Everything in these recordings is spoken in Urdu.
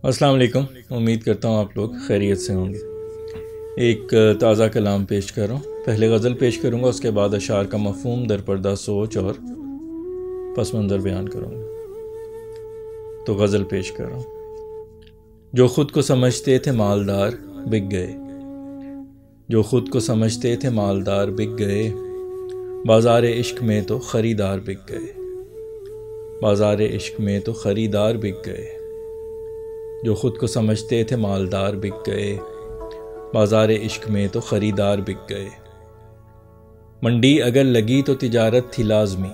السلام علیکم، امید کرتا ہوں آپ لوگ خیریت سے ہوں گے۔ ایک تازہ کلام پیش کر رہا ہوں۔ پہلے غزل پیش کروں گا، اس کے بعد اشعار کا مفہوم، در پردہ سوچ اور پس منظر بیان کروں گا۔ تو غزل پیش کر رہا ہوں۔ جو خود کو سمجھتے تھے مالدار بک گئے، جو خود کو سمجھتے تھے مالدار بک گئے، بازار عشق میں تو خریدار بک گئے، بازار عشق میں تو خریدار بک گئے۔ جو خود کو سمجھتے تھے مالدار بک گئے، بازار عشق میں تو خریدار بک گئے۔ منڈی اگر لگی تو تجارت تھی لازمی،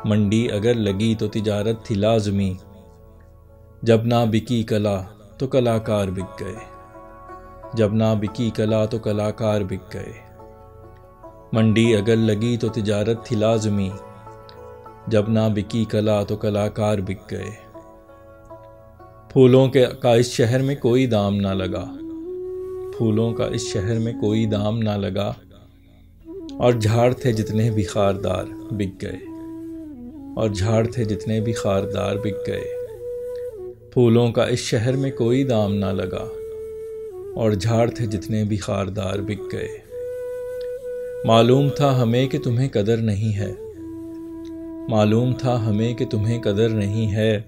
منڈی اگر لگی تو تجارت تھی لازمی، جب نہ بکی کلا تو کلاکار بک گئے، جب نہ بکی کلا تو کلاکار بک گئے۔ منڈی اگر لگی تو تجارت تھی لازمی، جب نہ بکی کلا تو کلاکار بک گئے۔ پھولوں کا اس شہر میں کوئی دام نہ لگا، پھولوں کا اس شہر میں کوئی دام نہ لگا، اور جھاڑ تھے جتنے بھی خاردار بک گئے، اور جھاڑ تھے جتنے بھی خاردار بک گئے۔ پھولوں کا اس شہر میں کوئی دام نہ لگا، اور جھاڑ تھے جتنے بھی خاردار بک گئے۔ معلوم تھا ہمیں کہ تمہیں قدر نہیں ہے، معلوم تھا ہمیں کہ تمہیں قدر نہیں ہے،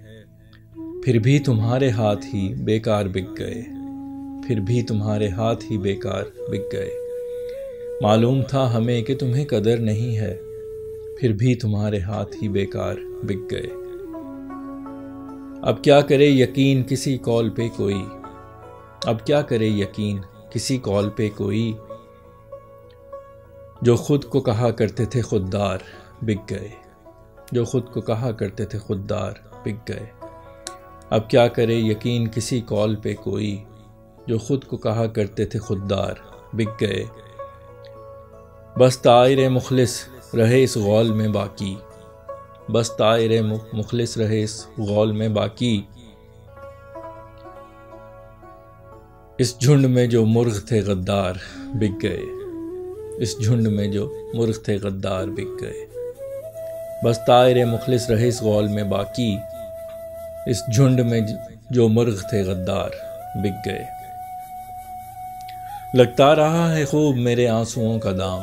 پھر بھی تمہارے ہاتھ ہی بیکار بک گئے، پھر بھی تمہارے ہاتھ ہی بیکار بک گئے۔ معلوم تھا ہمیں کہ تمہیں قدر نہیں ہے، پھر بھی تمہارے ہاتھ ہی بیکار بک گئے۔ اب کیا کرے یقین کسی قول پہ کوئی، اب کیا کرے یقین کسی قول پہ کوئی، جو خود کو کہا کرتے تھے خوددار بک گئے، جو خود کو کہا کرتے تھے خوددار بک گئے۔ اب کیا کرے یقین کسی قول پہ کوئی، جو خود کو کہا کرتے تھے خوددار بک گئے۔ بس طائر مخلص رہے اس غول میں باقی، بس طائر مخلص رہے اس غول میں باقی، اس جھنڈ میں جو مرغ تھے غدار بک گئے، اس جھنڈ میں جو مرغ تھے غدار بک گئے۔ بس طائر مخلص رہے اس غول میں باقی، اس جھنڈ میں جو مرغ تھے غدار بک گئے۔ لگتا رہا ہے خوب میرے آنسوؤں کا دام،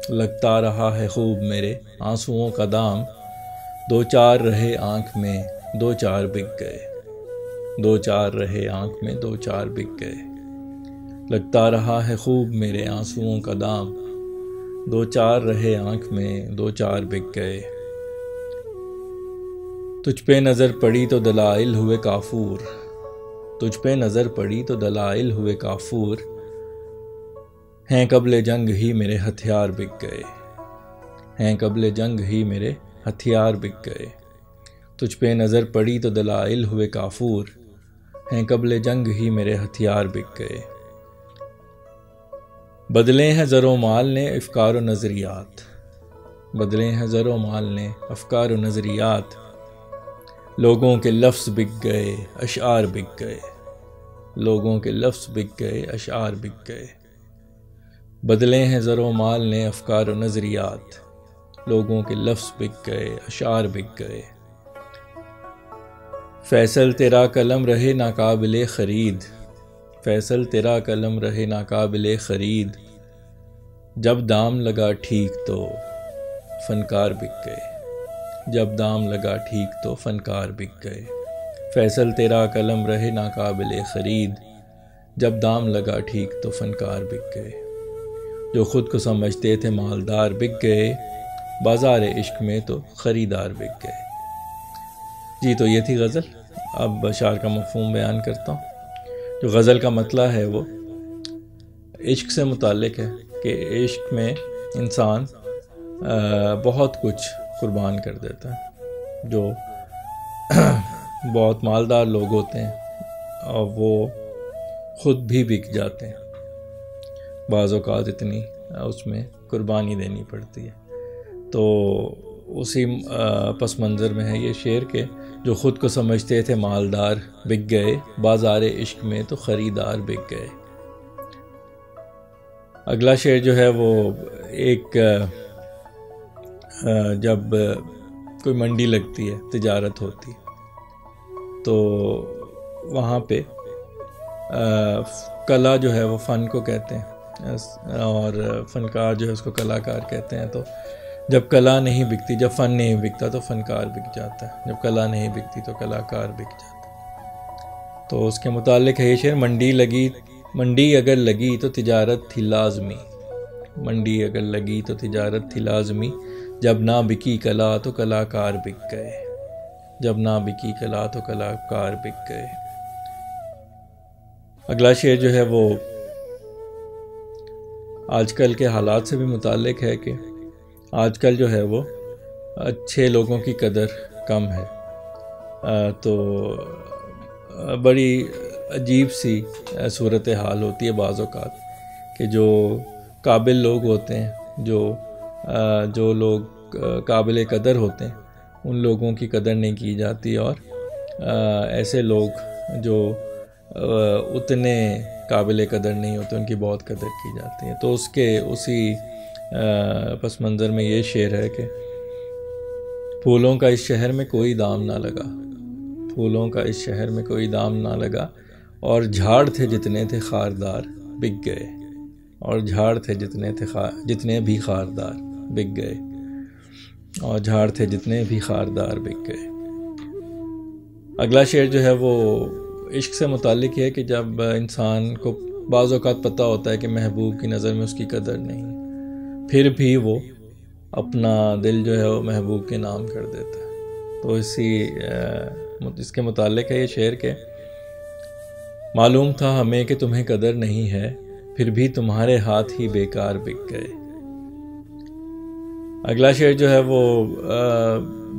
لگتا رہا ہے خوب میرے آنسوؤں کا دام، دو چار رہے آنکھ میں دو چار بک گئے، دو چار رہے آنکھ میں دو چار بک گئے۔ لگتا رہا ہے خوب میرے آنسوؤں کا دام، دو چار رہے آنکھ میں دو چار بک گئے۔ تجھ پہ نظر پڑی تو دلائل ہوئے کافور، تجھ پہ نظر پڑی تو دلائل ہوئے کافور، ہیں قبل جنگ ہی میرے ہتھیار بک گئے، ہیں قبل جنگ ہی میرے ہتھیار بک گئے۔ تجھ پہ نظر پڑی تو دلائل ہوئے کافور، ہیں قبل جنگ ہی میرے ہتھیار بک گئے۔ بدلے ہیں زر و مال نے افکار و نظریات، بدلے ہیں زر و مال نے افکار و نظریات، لوگوں کے لفظ بک گئے اشعار بک گئے، لوگوں کے لفظ بک گئے اشعار بک گئے۔ بدلے ہیں زر و مال نے افکار و نظریات، لوگوں کے لفظ بک گئے اشعار بک گئے۔ فیصل تیرا قلم رہے ناقابل خرید، فیصل تیرا قلم رہے ناقابل خرید، جب دام لگا ٹھیک تو فنکار بک گئے، جب دام لگا ٹھیک تو فنکار بک گئے۔ فیصل تیرا قلم رہے ناقابل خرید، جب دام لگا ٹھیک تو فنکار بک گئے۔ جو خود کو سمجھتے تھے مالدار بک گئے، بازار عشق میں تو خریدار بک گئے۔ جی تو یہ تھی غزل۔ اب اشعار کا مفہوم بیان کرتا ہوں۔ جو غزل کا مطلع ہے وہ عشق سے متعلق ہے کہ عشق میں انسان بہت کچھ قربان کر دیتا ہے۔ جو بہت مالدار لوگ ہوتے ہیں اور وہ خود بھی بک جاتے ہیں، بعض اوقات اتنی اس میں قربانی دینی پڑتی ہے۔ تو اسی پس منظر میں ہے یہ شعر کہ جو خود کو سمجھتے تھے مالدار بک گئے، بازار عشق میں تو خریدار بک گئے۔ اگلا شعر جو ہے وہ ایک جب کوئی منڈی لگتی ہے، تجارت ہوتی، تو وہاں پہ کلا جو ہے وہ فن کو کہتے ہیں، اور فنکار جو ہے اس کو کلاکار کہتے ہیں۔ تو جب کلا نہیں بکتی، جب فن نہیں بکتا تو فنکار بک جاتا ہے، جب کلا نہیں بکتی تو کلاکار بک جاتا ہے۔ تو اس کے متعلق ہے یہ شعر: منڈی اگر لگی تو تجارت تھی لازمی، منڈی اگر لگی تو تجارت تھی لازمی، جب نہ بکی کلا تو کلاکار بک گئے، جب نہ بکی کلا تو کلاکار بک گئے۔ اگلا شعر جو ہے وہ آج کل کے حالات سے بھی متعلق ہے کہ آج کل جو ہے وہ اچھے لوگوں کی قدر کم ہے۔ تو بڑی عجیب سی صورتحال ہوتی ہے بعض اوقات کہ جو قابل لوگ ہوتے ہیں، جو لوگ قابل قدر ہوتے ہیں، ان لوگوں کی قدر نہیں کی جاتی، اور ایسے لوگ جو اتنے قابل قدر نہیں ہوتے ان کی بہت قدر کی جاتی ہے۔ تو اسی پس منظر میں یہ شعر ہے کہ پھولوں کا اس شہر میں کوئی دام نہ لگا، پھولوں کا اس شہر میں کوئی دام نہ لگا، اور جھاڑ تھے جتنے تھے خاردار بک گئے، اور جھاڑ تھے جتنے بھی خاردار بک گئے، اور جھاڑ تھے جتنے بھی خاردار بک گئے۔ اگلا شعر جو ہے وہ عشق سے متعلق ہے کہ جب انسان کو بعض اوقات پتہ ہوتا ہے کہ محبوب کی نظر میں اس کی قدر نہیں، پھر بھی وہ اپنا دل جو ہے وہ محبوب کے نام کر دیتا ہے۔ تو اس کے متعلق ہے یہ شعر کہ معلوم تھا ہمیں کہ تمہیں قدر نہیں ہے، پھر بھی تمہارے ہاتھ ہی بیکار بک گئے۔ اگلا شعر جو ہے وہ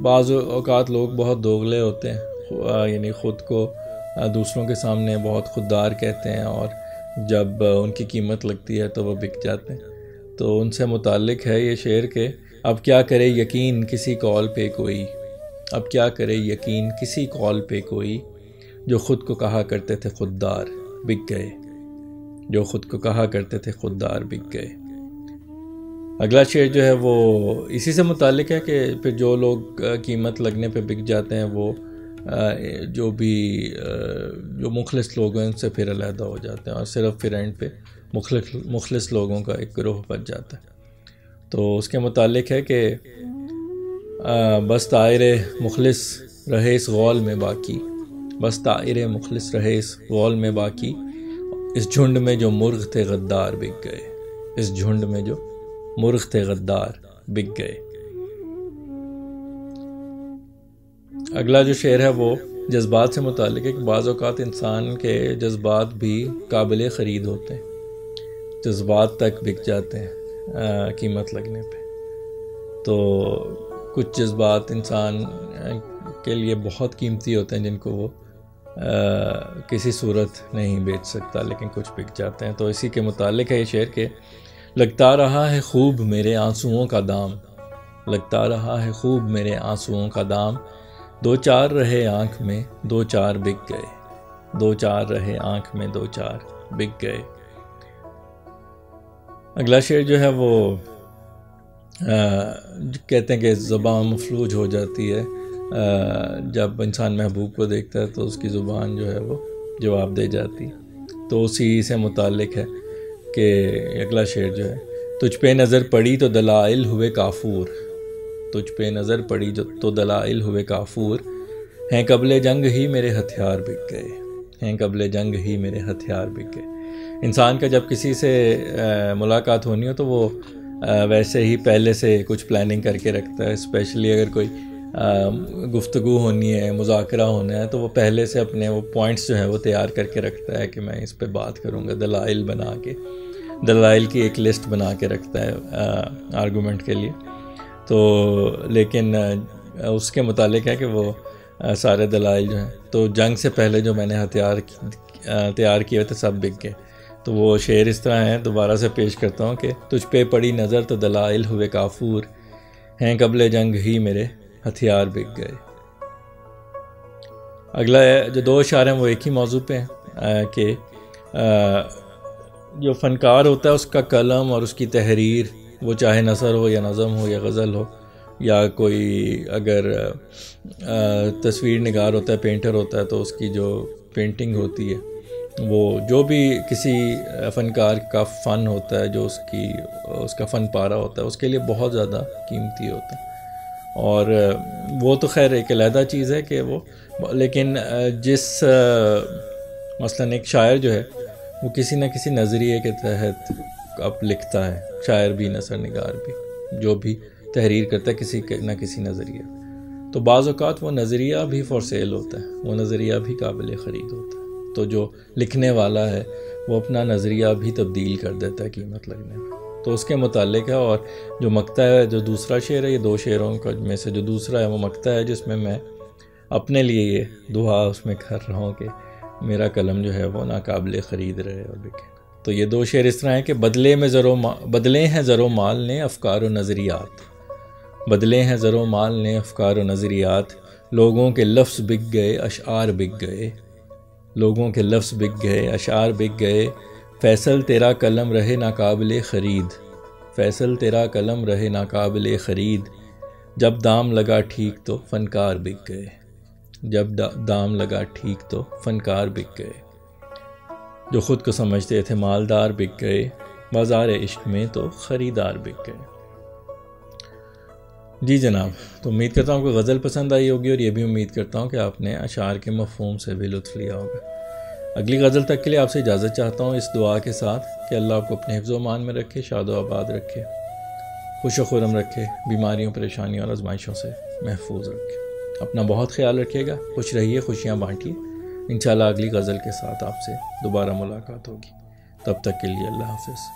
بعض اوقات لوگ بہت دوغلے ہوتے ہیں، یعنی خود کو دوسروں کے سامنے بہت خوددار کہتے ہیں، اور جب ان کی قیمت لگتی ہے تو وہ بک جاتے ہیں۔ تو ان سے متعلق ہے یہ شعر کہ اب کیا کرے یقین کسی قول پہ کوئی، اب کیا کرے یقین کسی قول پہ کوئی، جو خود کو کہا کرتے تھے خوددار بک گئے، جو خود کو کہا کرتے تھے خوددار بک گئے۔ اگلا شعر جو ہے وہ اسی سے متعلق ہے کہ پھر جو لوگ قیمت لگنے پہ بک جاتے ہیں وہ جو مخلص لوگ ہیں ان سے پھر علیحدہ ہو جاتے ہیں، اور صرف پھر اینڈ پہ مخلص لوگوں کا ایک گروہ بچ جاتا ہے۔ تو اس کے متعلق ہے کہ بس طائر مخلص رہے اس غول میں باقی، بس طائر مخلص رہے اس غول میں باقی، اس جھنڈ میں جو مرغ تھے غدار بک گئے، اس جھنڈ میں جو مرغ تھے غدار بک گئے۔ اگلا جو شعر ہے وہ جذبات سے متعلق ہے کہ بعض اوقات انسان کے جذبات بھی قابل خرید ہوتے ہیں، جذبات تک بک جاتے ہیں قیمت لگنے پہ۔ تو کچھ جذبات انسان کے لیے بہت قیمتی ہوتے ہیں جن کو وہ کسی صورت نہیں بیچ سکتا، لیکن کچھ بک جاتے ہیں۔ تو اسی کے متعلق ہے یہ شعر کہ لگتا رہا ہے خوب میرے آنسوؤں کا دام، لگتا رہا ہے خوب میرے آنسوؤں کا دام، دو چار رہے آنکھ میں دو چار بک گئے، دو چار رہے آنکھ میں دو چار بک گئے۔ اگلا شعر جو ہے وہ کہتے ہیں کہ زبان مفلوج ہو جاتی ہے جب انسان محبوب کو دیکھتا ہے، تو اس کی زبان جو ہے وہ جواب دے جاتی ہے۔ تو اسی سے متعلق ہے کہ اگلا شعر جو ہے تجھ پہ نظر پڑی تو دلائل ہوئے کافور، تجھ پہ نظر پڑی تو دلائل ہوئے کافور، ہیں قبل جنگ ہی میرے ہتھیار بک گئے، ہیں قبل جنگ ہی میرے ہتھیار بک گئے۔ انسان کا جب کسی سے ملاقات ہونی ہو تو وہ ویسے ہی پہلے سے کچھ پلاننگ کر کے رکھتا ہے، اسپیشلی اگر کوئی گفتگو ہونی ہے، مذاکرہ ہونا ہے، تو وہ پہلے سے اپنے وہ پوائنٹس جو ہیں وہ تیار کر کے رکھتا ہے کہ میں اس پہ بات کروں گا، دلائل بنا کے، دلائل کی ایک لسٹ بنا کے رکھتا ہے آرگومنٹ کے لیے۔ تو لیکن اس کے متعلق ہے کہ وہ سارے دلائل جو ہیں، تو جنگ سے پہلے جو میں نے ہتھیار تیار کیے تھے سب بک گئے۔ تو وہ شعر اس طرح ہیں، دوبارہ سے پیش کرتا ہوں کہ تجھ پہ پڑی نظر تو دلائل ہوئے کافور، ہیں قبل جنگ ہی میرے ہتھیار بک گئے۔ اگلا جو دو اشعار ہیں وہ ایک ہی موضوع پہ ہیں کہ جو فنکار ہوتا ہے اس کا قلم اور اس کی تحریر، وہ چاہے نثر ہو یا نظم ہو یا غزل ہو، یا کوئی اگر تصویر نگار ہوتا ہے، پینٹر ہوتا ہے، تو اس کی جو پینٹنگ ہوتی ہے، وہ جو بھی کسی فنکار کا فن ہوتا ہے، جو اس کا فن پارا ہوتا ہے، اس کے لیے بہت زیادہ قیمتی ہوتا ہے. اور وہ تو خیر ایک علیحدہ چیز ہے کہ وہ، لیکن جس مثلاً ایک شاعر جو ہے وہ کسی نہ کسی نظریے کے تحت اب لکھتا ہے، شاعر بھی، نثر نگار بھی، جو بھی تحریر کرتا ہے کسی نہ کسی نظریے، تو بعض اوقات وہ نظریہ بھی فور سیل ہوتا ہے، وہ نظریہ بھی قابل خرید ہوتا ہے. تو جو لکھنے والا ہے وہ اپنا نظریہ بھی تبدیل کر دیتا ہے قیمت لگنے میں. تو اس کے متعلق ہے. اور جو مقطع ہے، جو دوسرا شعر ہے، یہ 2 شعروں کا میں سے جو دوسرا ہے وہ مقطع ہے جس میں میں اپنے لیے یہ دعا اس میں کر رہا ہوں کہ میرا قلم جو ہے وہ ناقابل خرید رہے اور بکے. تو یہ 2 شعر اس طرح ہیں کہ بدلے ہیں زر و مال نے افکار و نظریات، بدلے ہیں زر و مال نے افکار و نظریات، لوگوں کے لفظ بک گئے اشعار بک گئے، لوگوں کے لفظ بک گئے اشعار بک گئے، فیصل تیرا قلم رہے ناقابل خرید، فیصل تیرا قلم رہے ناقابل خرید، جب دام لگا ٹھیک تو فنکار بک گئے، جب دام لگا ٹھیک تو فنکار بک گئے، جو خود کو سمجھتے تھے مالدار بک گئے، بازار عشق میں تو خریدار بک گئے. جی جناب، تو امید کرتا ہوں کہ غزل پسند آئی ہوگی، اور یہ بھی امید کرتا ہوں کہ آپ نے اشعار کے مفہوم سے بھی لطف لیا ہوگا. اگلی غزل تک کے لیے آپ سے اجازت چاہتا ہوں اس دعا کے ساتھ کہ اللہ آپ کو اپنے حفظ و امان میں رکھے، شاد و آباد رکھے، خوش و خرم رکھے، بیماریوں، پریشانیوں اور آزمائشوں سے محفوظ رکھے. اپنا بہت خیال رکھیے گا، خوش رہیے، خوشیاں بانٹیے. انشاءاللہ اگلی غزل کے ساتھ آپ سے دوبارہ ملاقات ہوگی. تب تک کے لیے اللہ حافظ.